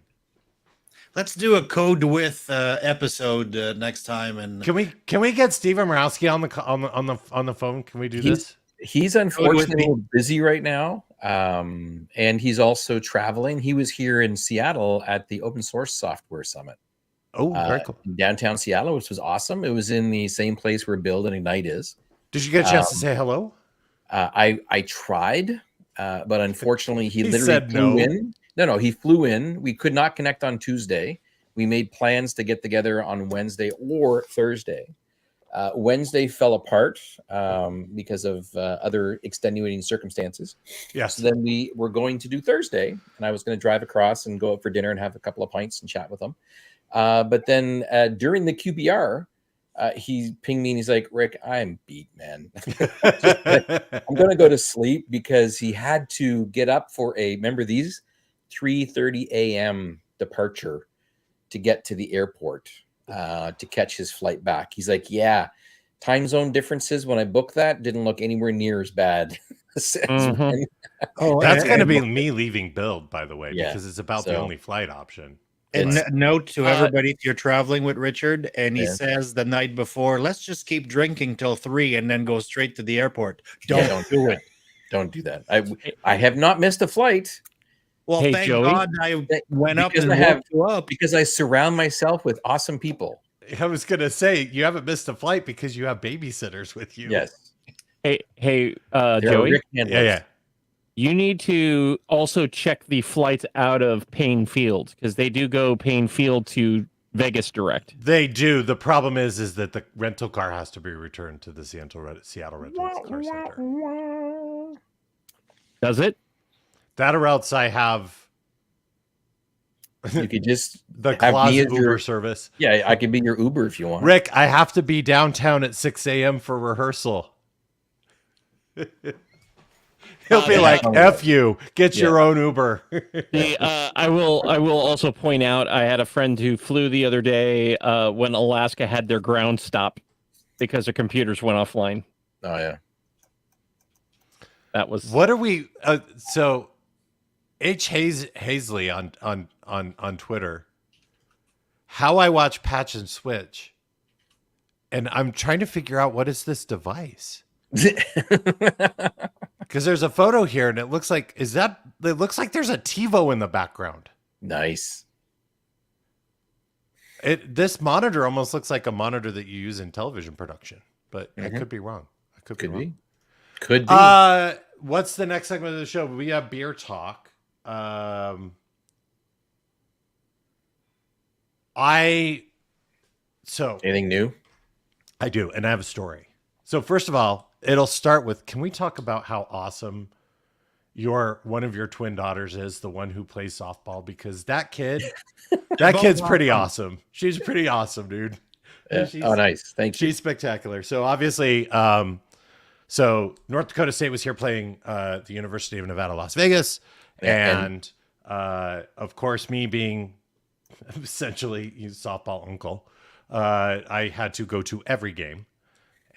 Let's do a code with episode next time. And can we get Steven Morawski on the phone? Can we do this? He's unfortunately busy right now, and he's also traveling. He was here in Seattle at the Open Source Software Summit. Oh, very cool. In downtown Seattle, which was awesome. It was in the same place where Build and Ignite is. Did you get a chance to say hello? I tried, but unfortunately, he literally said flew no. in. No, he flew in. We could not connect on Tuesday. We made plans to get together on Wednesday or Thursday. Wednesday fell apart because of other extenuating circumstances. Yes. So then we were going to do Thursday, and I was going to drive across and go out for dinner and have a couple of pints and chat with him. But then during the QBR, he pinged me and he's like, "Rick, I'm beat, man. I'm going to go to sleep," because he had to get up for remember these 3:30 a.m. departure to get to the airport to catch his flight back. He's like, "Yeah, time zone differences when I booked that didn't look anywhere near as bad." Oh, that's going to be me leaving Build, by the way, Yeah, because it's about the only flight option. And note to everybody, if you're traveling with Richard and he says the night before, let's just keep drinking till 3 and then go straight to the airport. Don't do it. Don't do that. I have not missed a flight. Well, Hey, thank Joey? God I went up Because and I woke you up. because I surround myself with awesome people. I was going to say, you haven't missed a flight because you have babysitters with you. Yes. Hey, There are Joey, Rick handlers. Yeah. you need to also check the flights out of Payne Field because they do go Payne Field to Vegas direct. They do. The problem is that the rental car has to be returned to the Seattle Rental Car Center. Does it? That or else I have You could just the have Claus me as Uber your- service. Yeah, I could be your Uber if you want. Rick, I have to be downtown at 6 a.m. for rehearsal. He'll be like, F you, get your own Uber. I will also point out I had a friend who flew the other day when Alaska had their ground stop. because their computers went offline. Oh yeah. That was What are we? So, Hazley on Twitter. How I watch Patch and Switch, and I'm trying to figure out what is this device. Because there's a photo here, and it looks like it looks like there's a TiVo in the background. Nice. This monitor almost looks like a monitor that you use in television production, but I could be wrong. I could be wrong. Could be. What's the next segment of the show? We have beer talk. Anything new? I do, and I have a story. So first of all, it'll start with, can we talk about how awesome one of your twin daughters is, the one who plays softball? Because that kid's pretty awesome. She's pretty awesome, dude. Yeah. Oh, nice. Thank you. She's spectacular. So obviously, so North Dakota State was here playing the University of Nevada, Las Vegas. And of course, me being essentially softball uncle, I had to go to every game.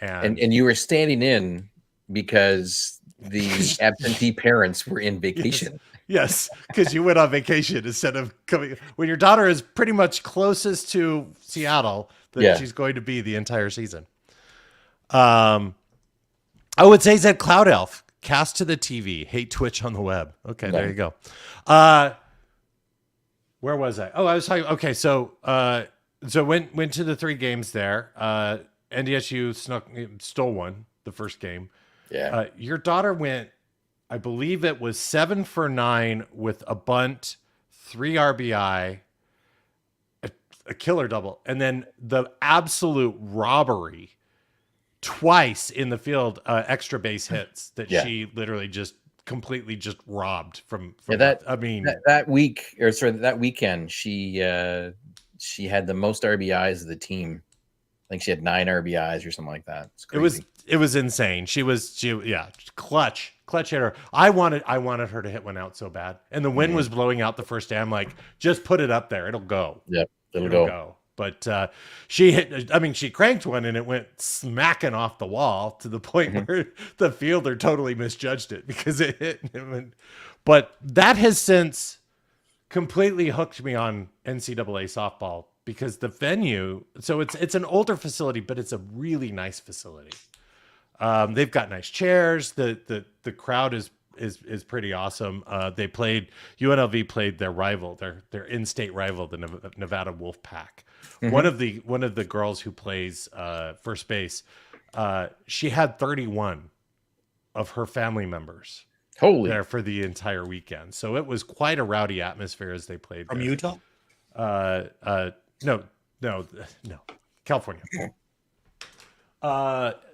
And you were standing in because the absentee parents were in vacation. Yes, because you went on vacation instead of coming. When your daughter is pretty much closest to Seattle that she's going to be the entire season. I would say that Cloud Elf, cast to the TV, hate Twitch on the web. Okay, there you go. Where was I? Oh, I was talking. Okay, so went to the 3 games there. NDSU stole one, the first game. Yeah. Your daughter went, I believe it was 7 for 9 with a bunt, 3 RBI, a killer double, and then the absolute robbery twice in the field, extra base hits that she literally just completely just robbed from that. I mean, that week, or sorry, that weekend, she had the most RBIs of the team. I think she had 9 RBIs or something like that. It was insane. She clutch hitter. I wanted her to hit one out so bad, and the wind was blowing out the first day. I'm like, just put it up there, it'll go. Yep, it'll go. But she hit. I mean, she cranked one, and it went smacking off the wall to the point where the fielder totally misjudged it because it hit. But that has since completely hooked me on NCAA softball. Because the venue, so it's an older facility, but it's a really nice facility. They've got nice chairs. The crowd is pretty awesome. UNLV played their rival, their in-state rival, the Nevada Wolfpack. One of the girls who plays first base, she had 31 of her family members there for the entire weekend. So it was quite a rowdy atmosphere as they played. From Utah? No, California.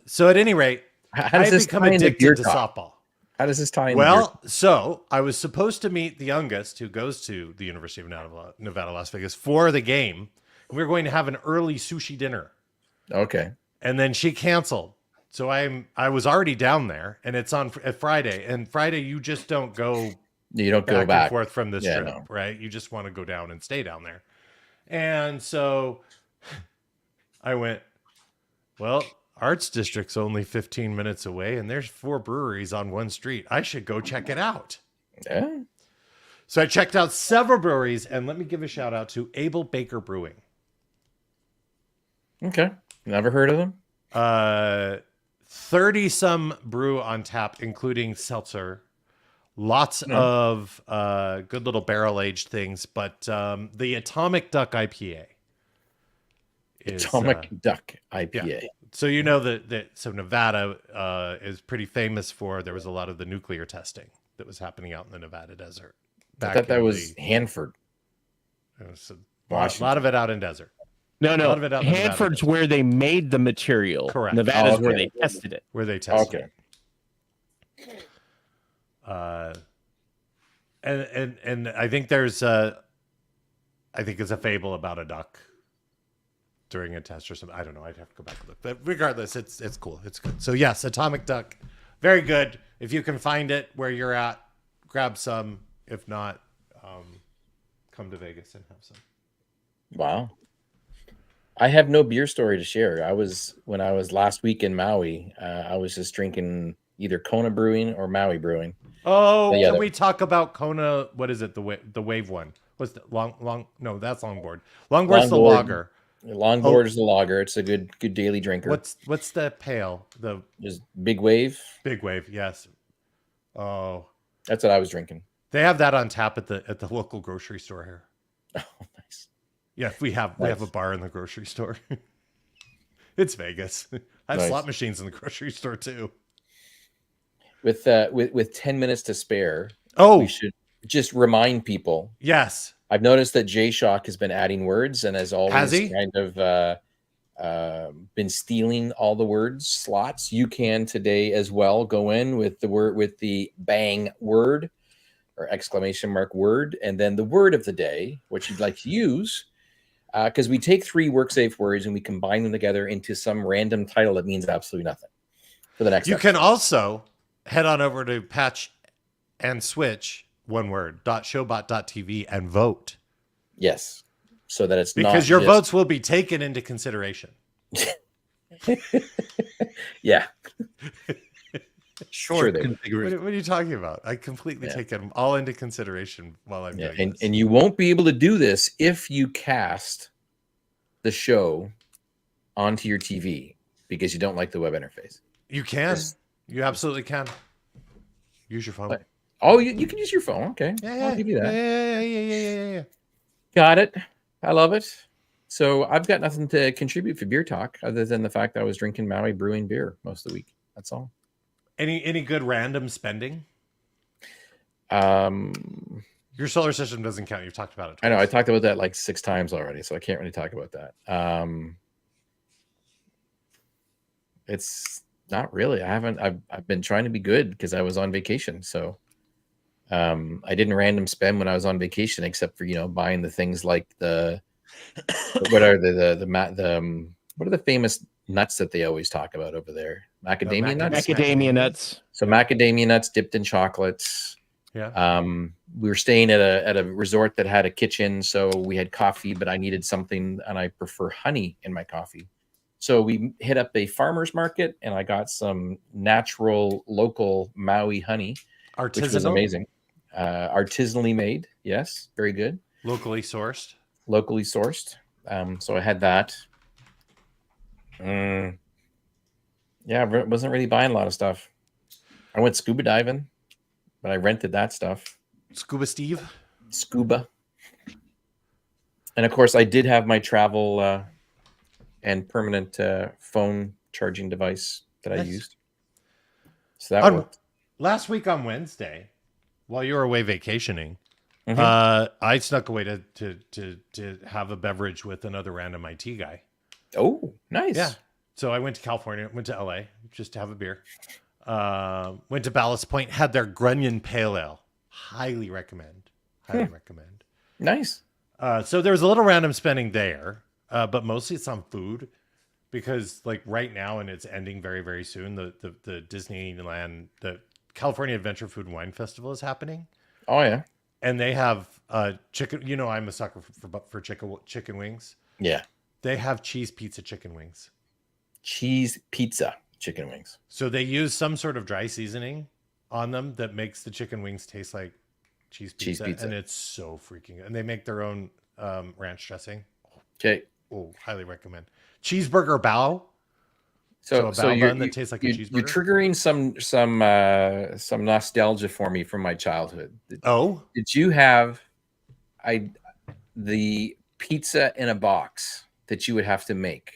So at any rate, I've become addicted to softball. How does this tie in? So I was supposed to meet the youngest who goes to the University of Nevada, Las Vegas for the game. We were going to have an early sushi dinner. Okay. And then she canceled. So I was already down there, and it's on Friday. And Friday, you just don't go. You don't go back and forth from this trip, right? You just want to go down and stay down there. And so I went, well, Arts District's only 15 minutes away, and there's 4 breweries on one street. I should go check it out. Yeah. So I checked out several breweries, and let me give a shout out to Able Baker Brewing. Okay. Never heard of them. 30-some brew on tap, including seltzer. Lots of good little barrel-aged things, but the Atomic Duck IPA. Duck IPA. Yeah. So you know that Nevada is pretty famous for, there was a lot of the nuclear testing that was happening out in the Nevada desert. I thought that was Hanford. A lot of it out in desert. No. Hanford's where they made the material. Correct. Nevada's where they tested it. Where they tested it. And I think there's it's a fable about a duck during a test or something. I don't know. I'd have to go back and look. But regardless, it's cool. It's good. So yes, Atomic Duck, very good. If you can find it where you're at, grab some. If not, come to Vegas and have some. Wow. I have no beer story to share. When I was last week in Maui, I was just drinking either Kona Brewing or Maui Brewing. Oh, can we talk about Kona? What is it? The wave one? What's the long? No, that's longboard. Longboard's the lager. Longboard is the lager. It's a good daily drinker. What's the pale? Just Big Wave. Big Wave, yes. Oh, that's what I was drinking. They have that on tap at the local grocery store here. Oh, nice. Yeah, we have a bar in the grocery store. It's Vegas. I have slot machines in the grocery store too. With 10 minutes to spare, we should just remind people. Yes. I've noticed that J-Shock has been adding words and has always kind of been stealing all the words slots. You can today as well go in with the bang word or exclamation mark word, and then the word of the day, which you'd like to use, because we take 3 WorkSafe words and we combine them together into some random title that means absolutely nothing for the next You episode. can also head on over to Patch and Switch, one word, .showbot.tv and vote. Yes. So that it's because your votes will be taken into consideration. Yeah. Sure. What are you talking about? I completely take them all into consideration while I'm doing this. And you won't be able to do this if you cast the show onto your TV because you don't like the web interface. You can. You absolutely can. Use your phone. Oh, you can use your phone. Okay. Yeah. I'll give you that. Yeah. Got it. I love it. So I've got nothing to contribute for beer talk other than the fact that I was drinking Maui Brewing beer most of the week. That's all. Any good random spending? Your solar system doesn't count. You've talked about it twice. I know. I talked about that like 6 times already, so I can't really talk about that. It's not really. I've been trying to be good because I was on vacation. So I didn't random spend when I was on vacation, except for buying the things like what are the famous nuts that they always talk about over there? Macadamia nuts. Macadamia nuts. So macadamia nuts dipped in chocolates. Yeah. We were staying at a resort that had a kitchen, so we had coffee, but I needed something, and I prefer honey in my coffee. So we hit up a farmer's market, and I got some natural, local Maui honey, which was amazing. Artisanally made, yes, very good. Locally sourced. So I had that. Yeah, I wasn't really buying a lot of stuff. I went scuba diving, but I rented that stuff. Scuba Steve? Scuba. And of course, I did have my travel and permanent phone charging device that I used. So that worked. Last week on Wednesday, while you were away vacationing, I snuck away to have a beverage with another random IT guy. Oh, nice. Yeah. So I went to California, went to LA just to have a beer. Went to Ballast Point, had their Grunion Pale Ale. Highly recommend. Nice. So there was a little random spending there, but mostly it's on food because like right now, and it's ending very, very soon, the Disneyland, the California Adventure Food and Wine Festival is happening. Oh, yeah. And they have chicken. I'm a sucker for chicken wings. Yeah. They have cheese pizza chicken wings. Cheese pizza chicken wings. So they use some sort of dry seasoning on them that makes the chicken wings taste like cheese pizza. And it's so freaking good. And they make their own ranch dressing. Okay. Oh, highly recommend. Cheeseburger bao. So a bao bun that tastes like a cheeseburger. You're triggering some nostalgia for me from my childhood. Did you have the pizza in a box that you would have to make?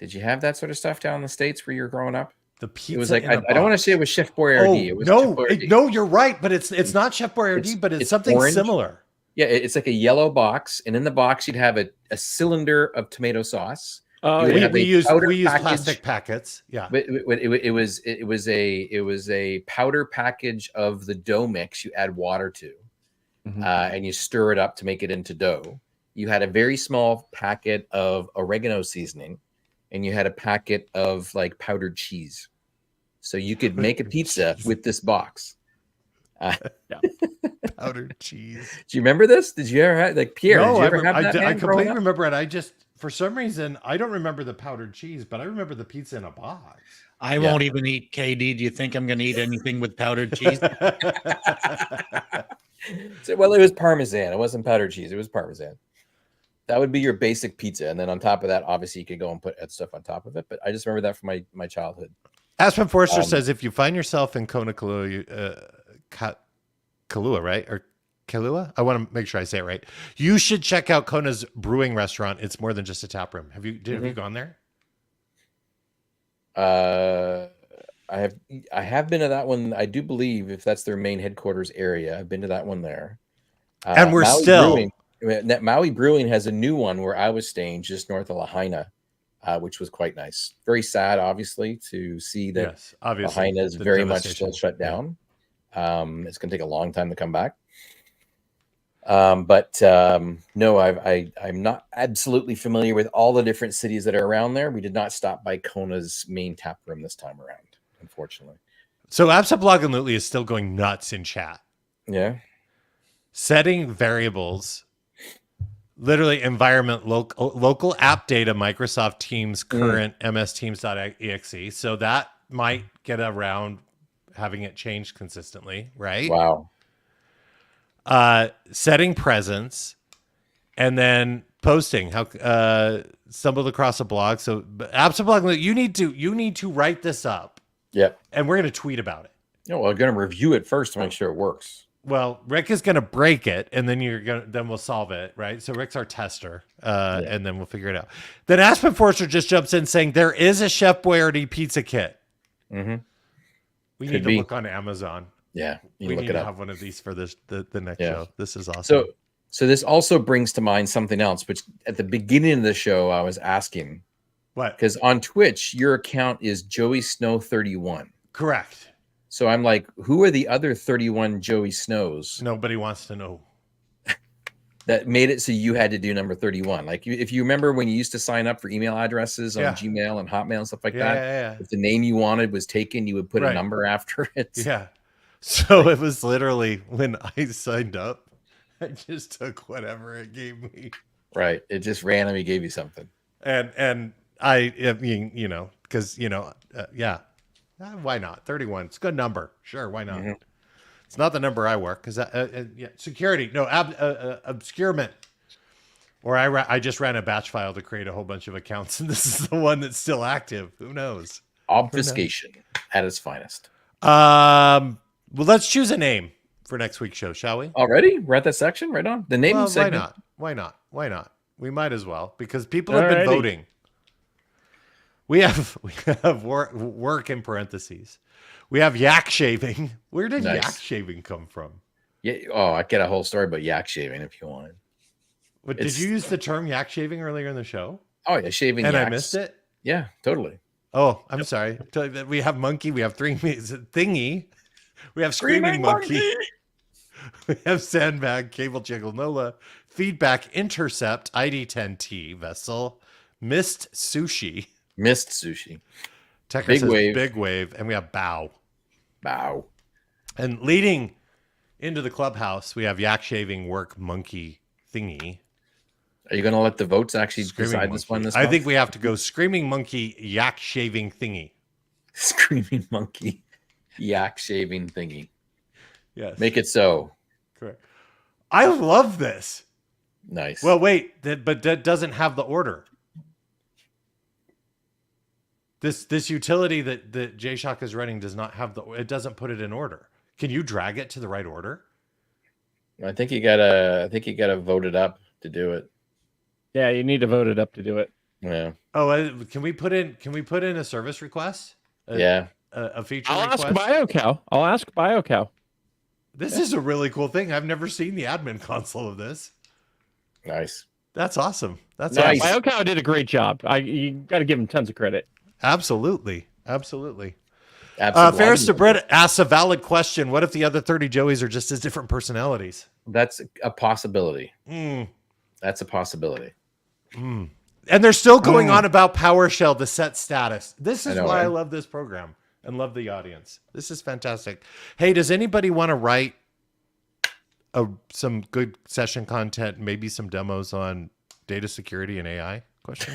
Did you have that sort of stuff down in the States where you were growing up? The pizza. It was like I don't want to say it was Chef Boyardee. It was no, you're right, but it's not Chef Boyardee, but it's something orange. Similar. Yeah, it's like a yellow box, and in the box you'd have a cylinder of tomato sauce. We use plastic packets. Yeah, but it was a powder package of the dough mix. You add water to, and you stir it up to make it into dough. You had a very small packet of oregano seasoning, and you had a packet of like powdered cheese. So you could make a pizza with this box. powdered cheese. Do you remember this? Did you ever have like Pierre? No, did you ever have that? I man, growing completely up? remember it. I just, for some reason, I don't remember the powdered cheese, but I remember the pizza in a box. I won't even eat KD. Do you think I'm going to eat anything with powdered cheese? So, well, it was Parmesan. It wasn't powdered cheese. It was Parmesan. That would be your basic pizza, and then on top of that, obviously, you could go and put stuff on top of it. But I just remember that from my childhood. Aspen Forster says, if you find yourself in Kona, Kailua, right? Or Kailua? I want to make sure I say it right. You should check out Kona's brewing restaurant. It's more than just a tap room. Have you gone there? I have been to that one. I do believe if that's their main headquarters area, I've been to that one there. And we're Maui Brewing has a new one where I was staying just north of Lahaina, which was quite nice. Very sad, obviously, to see that Lahaina is very much still shut down. It's going to take a long time to come back. No, I'm not absolutely familiar with all the different cities that are around there. We did not stop by Kona's main tap room this time around, unfortunately. So Absablog and Lutely is still going nuts in chat. Yeah. Setting variables, literally environment, local app data, Microsoft Teams, current msteams.exe. So that might get around having it changed consistently, right? Wow. Setting presence, and then posting. How stumbled across a blog. So Absablog, you need to write this up. Yep. And we're going to tweet about it. No, we're going to review it first to make sure it works. Well, Rick is going to break it, and then then we'll solve it, right? So Rick's our tester, and then we'll figure it out. Then Aspen Forster just jumps in saying there is a Chef Boyardee pizza kit. Mm-hmm. We need to look on Amazon. Yeah, we need to have one of these for the next show. This is awesome. So this also brings to mind something else, which at the beginning of the show I was asking. What? Because on Twitch, your account is Joey Snow 31. Correct. So I'm like, who are the other 31 Joey Snows? Nobody wants to know. That made it so you had to do number 31. Like, if you remember when you used to sign up for email addresses on Gmail and Hotmail and stuff like that, if the name you wanted was taken, you would put a number after it. Yeah. So it was literally when I signed up, I just took whatever it gave me. Right. It just randomly gave you something. And I mean, because, why not? 31. It's a good number. Sure. Why not? Mm-hmm. It's not the number I work because security. No, obscurement. Or I just ran a batch file to create a whole bunch of accounts, and this is the one that's still active. Who knows? Obfuscation at its finest. Well, let's choose a name for next week's show, shall we? Already? We're at that section right on? The name segment? Why not? We might as well, because people have been voting. We have work in parentheses. We have yak shaving. Where did yak shaving come from? Yeah. Oh, I get a whole story about yak shaving if you wanted. What, did you use the term yak shaving earlier in the show? Oh, yeah, shaving and yaks. I missed it? Yeah, totally. Oh, I'm sorry. We have monkey. We have thingy. We have screaming monkey. We have sandbag, cable jiggle, Nola, feedback, intercept, ID10T, vessel, missed sushi. Tecker says big wave, and we have bow. And leading into the clubhouse, we have yak shaving, work, monkey, thingy. Are you going to let the votes actually decide this one this month? I think we have to go screaming monkey, yak shaving thingy. Screaming monkey, yak shaving thingy. Yes. Make it so. Correct. I love this. Nice. Well, wait, but that doesn't have the order. This utility that JShock is running does not have it doesn't put it in order. Can you drag it to the right order? I think you gotta vote it up to do it. Yeah, you need to vote it up to do it. Yeah. Oh, can we put in a service request? A feature request? I'll ask BioCow. This is a really cool thing. I've never seen the admin console of this. Nice. That's awesome. That's nice. awesome. BioCow did a great job. You got to give him tons of credit. Absolutely. Ferris to Britt asks a valid question. What if the other 30 Joeys are just as different personalities? That's a possibility. That's a possibility. And they're still going on about PowerShell, the set status. This is why I love this program and love the audience. This is fantastic. Hey, does anybody want to write some good session content, maybe some demos on data security and AI? Question.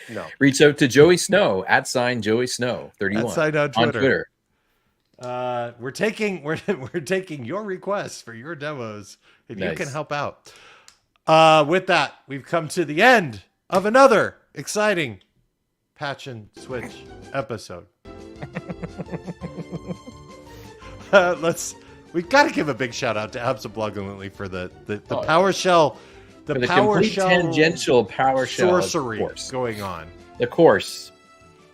No. Reach out to Joey Snow @ Joey Snow 31 on Twitter. on Twitter. We're taking your requests for your demos, and you can help out. With that, we've come to the end of another exciting Patch and Switch episode. We've got to give a big shout out to Absablogulently for the PowerShell, the PowerShell tangential PowerShell sorcery course going on. The course.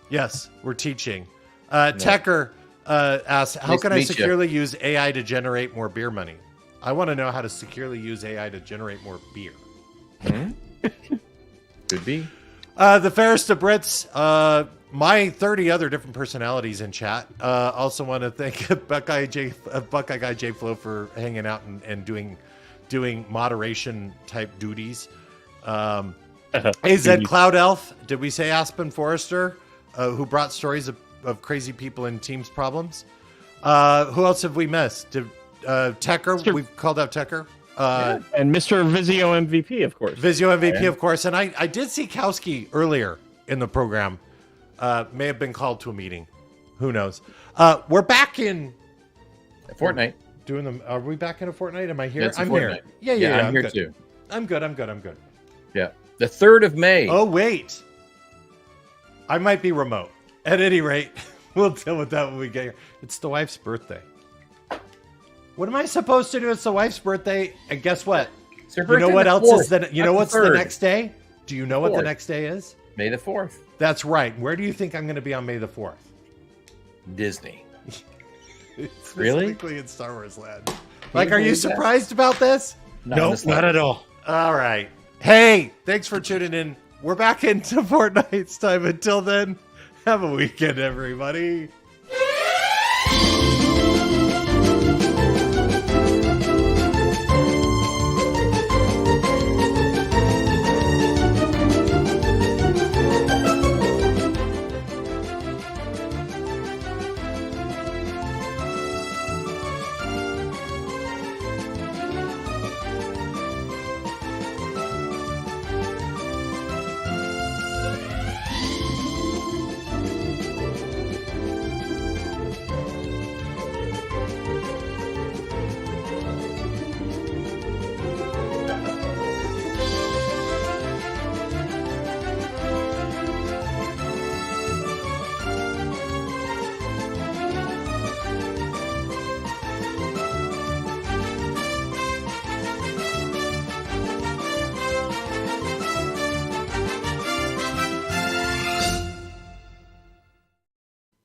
Yes, we're teaching. Tecker asks, how can I securely use AI to generate more beer money? I want to know how to securely use AI to generate more beer. Could be. The fairest of Brits, my 30 other different personalities in chat. Also want to thank Buckeye Guy J Flow for hanging out and doing moderation type duties. AZ Cloud Elf, did we say Aspen Forrester, who brought stories of crazy people in Teams problems? Who else have we missed? Tecker, we've called out Tecker. And Mr. Vizio MVP, of course. Vizio MVP, of course. And I did see Kowski earlier in the program. May have been called to a meeting. Who knows? We're back in A Fortnite. Doing them. Are we back in a Fortnite? Am I here? I'm here. Yeah. Yeah, I'm here too. I'm good. Yeah. The 3rd of May. Oh, wait. I might be remote. At any rate, we'll deal with that when we get here. It's the wife's birthday. What am I supposed to do? It's the wife's birthday. And guess what? You know what else is the? You know what's the next day? Do you know what the next day is? May the 4th. That's right. Where do you think I'm going to be on May the 4th? Disney. Really? Specifically in Star Wars land. Like, are you surprised about this? No, not at all. All right. Hey, thanks for tuning in. We're back into Fortnite's time. Until then, have a weekend, everybody.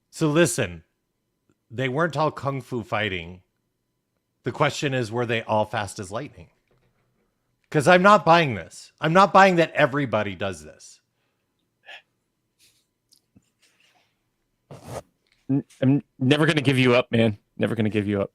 So listen, they weren't all kung fu fighting. The question is, were they all fast as lightning? Because I'm not buying this. I'm not buying that everybody does this. I'm never going to give you up, man. Never going to give you up.